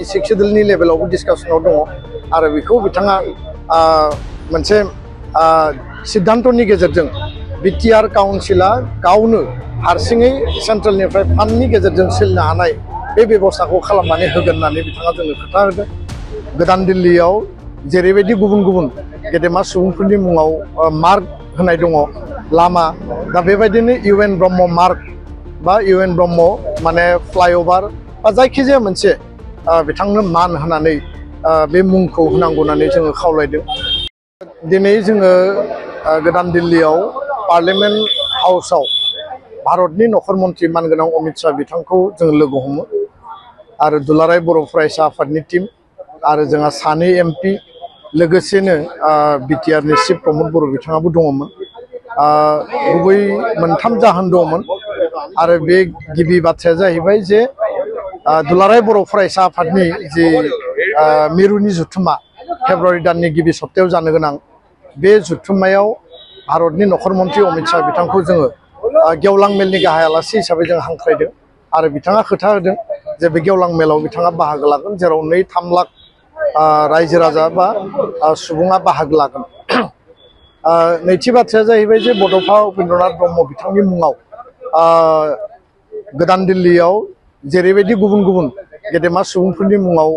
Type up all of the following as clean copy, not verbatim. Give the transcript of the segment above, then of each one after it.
सेक्सुवेलनि लेभेलावबो डिसकासनाव दङ आरो बेखौ बिथाङा मोनसे सिद्धान्तनि गेजेरजों बिटिआर काउन्सिला गावनो हारसिङै सेन्ट्रेलनिफ्राय फान्डनि गेजेरजों सोलिनो हानाय बे बेबस्थाखौ खालामनानै होगोन होननानै बिथाङा जोंनो खोथा होदों। गोदान दिल्लीयाव जेरैबायदि गुबुन गुबुन गेदेमा सुबुंफोरनि मुङाव मार्क होनाय दङ लामा, दा बेबायदिनो इउएन ब्रह्म मार्क बा इउएन ब्रह्म माने फ्लाइओभार बा जायखिजाया मोनसे बिथांनो मान होनानै बे मुंखौ होनांगौ होननानै जोङो खावलायदों। दिनै जोङो गोदान दिल्लीयाव पार्लियामेन्ट हाउसाव भारतनि नखर मन्त्रि मानगोनां अमित शाह बिथांखौ जों लोगो हमो आरो दुलाराय बर' फरायसा आफादनि टीम आरो जोंहा सानै एमपि लोगोसेनो बिटिआरनि चिफ प्रमद बर' बिथाङाबो दङमोन। गुबै मोनथाम जाहोन दङमोन आरो बे गिबि बाथ्राया जाहैबाय जे दुलाराय बर' फरायसा आफादनि जे मिरुनि जुथुमा फेब्रुवारि दाननि गिबि सप्तायाव जानो गोनां बे जुथुमायाव भारतनि नखर मन्त्रि अमित शाह बिथांखौ जोङो गेवलां मेलनि गाहाय आलासि हिसाबै जों हांख्रायदों आरो बिथाङा खोथा होदों जे बे गेवलां मेलाव बिथाङा बाहागो लागोन, जेराव 2-3 लाख रायजो राजा बा सुबुङा बाहागो लागोन। नैथि बाथ्राया जाहैबाय जे बड'फा उपेन्द्रनाथ ब्रह्म बिथांनि मुङाव गोदान दिल्लीयाव जेरैबायदि गुबुन गुबुन गेदेमा सुबुंफोरनि मुङाव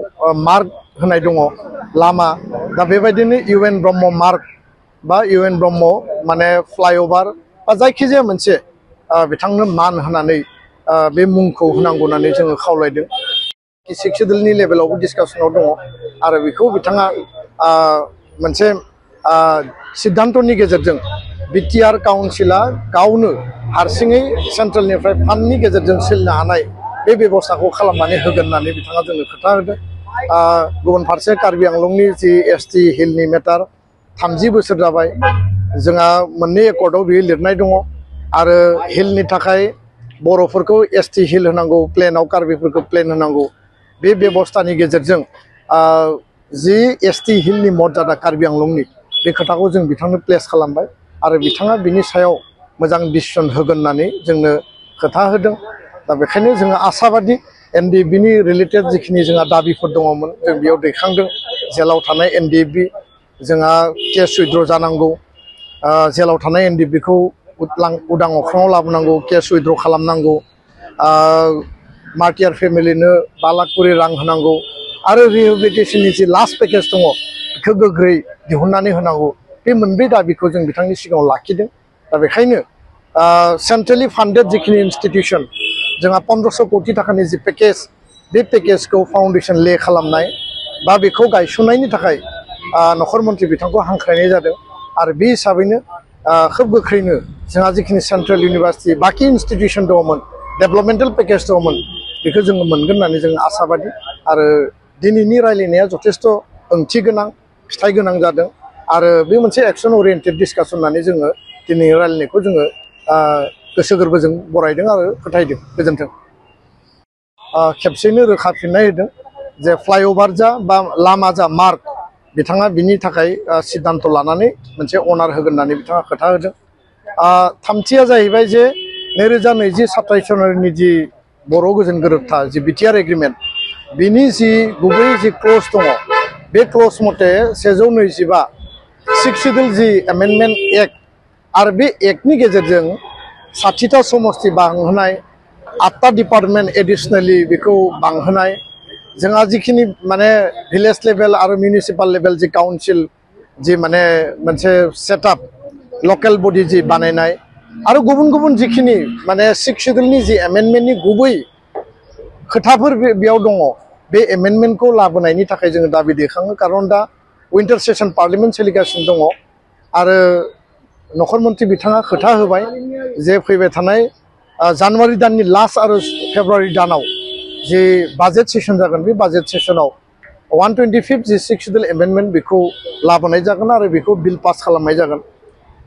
मार्क होनाय दङ लामा, दा बेबायदिनो इउएन ब्रह्म मार्क बा इउएन ब्रह्म माने फ्लाइओभार बा जायखिजाया मोनसे बिथांनो मान होनानै बे मुंखौ होनांगौ होननानै जोङो खावलायदों। सेक्सुवेलनि लेभेलावबो डिसकासनाव दङ आरो बेखौ बिथाङा मोनसे सिद्धान्तनि गेजेरजों बिटिआर काउन्सिला गावनो हारसिङै सेन्ट्रेलनिफ्राय फान्डनि गेजेरजों सोलिनो हानाय बे बेबस्थाखौ खालामनानै होगोन होननानै बिथाङा जोंनो खोथा होदों। गुबुन फारसे कार्बि आंलंनि जि एसटि हिलनि मेटार 30 बोसोर जाबाय, जोंहा मोननै एकर्डआव बेयो लिरनाय दङ आरो हिलनि थाखाय बर'फोरखौ एसटि हिल होनांगौ, प्लेनाव कार्बिफोरखौ प्लेन होनांगौ। बे बेबस्थानि गेजेरजों जि एसटि हिलनि मर्यादा कार्बि आंलंनि बे खोथाखौ जों बिथांनो प्लेस खालामबाय आरो बिथाङा बिनि सायाव मोजां डिसिसन होगोन होननानै जोंनो खोथा होदों। दा बेखायनो जोङो आसाबादि एनडिएफबिनि रिलेटेड जिखिनि जोंहा दाबिफोर दङमोन जों बेयाव दैखांदों। जेलाव थानाय एनडिएफबि जोंहा केस उइथड्र जानांगौ, जेलाव थानाय एनडिएफबिखौ उदां अख्राङाव लाबोनांगौ, केस उइथड्र खालामनांगौ, मार्टियार फेमिलिनो 5 लाख करि रां होनांगौ आरो रिहेबिलिटेसननि जि लास्ट पेकेज दङ बेखौ गोख्रै दिहुननानै होनांगौ। बे मोनब्रै दाबिखौ जों बिथांनि सिगाङाव लाखिदों। दा बेखायनो सेन्ट्रेलि फान्डेड जिखिनि इनस्टिटिउसन जोंहा 1500 कोटि थाखानि जि पेकेज, बे पेकेजखौ फाउन्डेसन ले खालामनाय बा बेखौ गायसननायनि थाखाय नखर मन्त्रि बिथांखौ हांख्रायनाय जादों आरो बे हिसाबैनो खोब गोख्रैनो जोंहा जिखिनि सेन्ट्रेल इउनिभार्सिटि बाखि इनस्टिटिउसन दङमोन, डेभेलपमेन्टेल पेकेज दङमोन, बेखौ जोङो मोनगोन होननानै जों आसाबादि आरो दिनैनि रायलायनाया जथेस्थ' ओंथि गोनां, फिथाइ गोनां जादों आरो बे मोनसे एक्सन अरियेन्टेड डिसकासन होननानै जोङो दिनैनि रायलायनायखौ जोङो गोसो गोरबोजों बरायदों आरो फोथायदों। गोजोन्थों। खेबसेनो रोखा फिननाय होदों जे फ्लाइओभार जा बा लामा जा मार्क बिथाङा बिनि थाखाय सिद्धान्त लानानै मोनसे अनार होगोन होननानै बिथाङा खोथा होदों। थामथिया जाहैबाय जे 2020 27 जानुवारिनि जि बर' गोजोन गोरोबथा जि बिटिआर एग्रिमेन्ट, बिनि जि गुबै जि क्लज दङ बे क्लज मथे 125 सेक्सुवेल जि एमेन्डमेन्ट एक्ट आरो बे एक्टनि गेजेरजों 60टा समस्ति बांहोनाय, 8टा डिपार्टमेन्ट एडिसनेलि बेखौ बांहोनाय, जोंहा जिखिनि माने भिलेज लेभेल आरो मिउनिसिपाल लेभेल जि काउन्सिल जि माने मोनसे सेटआप लकेल बडि जि बानायनाय आरो गुबुन गुबुन जिखिनि माने सेक्सुवेलनि जि एमेन्डमेन्टनि गुबै खोथाफोर बेयाव दङ, बे एमेन्डमेन्टखौ लाबोनायनि थाखाय जोङो दाबि दैखाङो। खारन दा उइन्टार सेसन पार्लियामेन्ट सोलिगासिनो दङ आरो नखर मन्त्रि बिथाङा खोथा होबाय जे फैबाय थानाय जानुवारि दाननि लास्ट आरो फेब्रुवारि दानाव जि बाजेट सेसन जागोन, बे बाजेट सेसनाव 125 जि सेक्सुवेल एमेन्डमेन्ट बेखौ लाबोनाय जागोन आरो बेखौ बिल पास खालामनाय जागोन।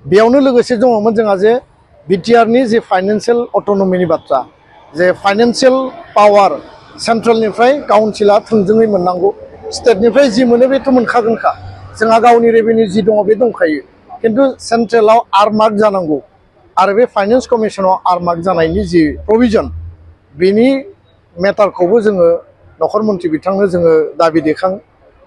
बेयावनो लोगोसे दङमोन जोंहा जे बिटिआरनि जे फाइनान्सियेल अट'नमिनि बाथ्रा, जे फाइनान्सियेल पावार सेन्ट्रेलनिफ्राय काउन्सिला थोंजोङै मोननांगौ, स्टेटनिफ्राय जि मोनो बेथ' मोनखागोनखा, जोंहा गावनि रेभिनिउ जि दङ बे दंखायो, खिन्थु सेन्ट्रेलाव आरमार्क जानांगौ आरो बे फाइनान्स कमिसनाव आरमार्क जानायनि जि प्रभिजन बेनि मेटारखौबो जोङो नखर मन्थ्रि बिथांनो जोङो दाबि दैखाङो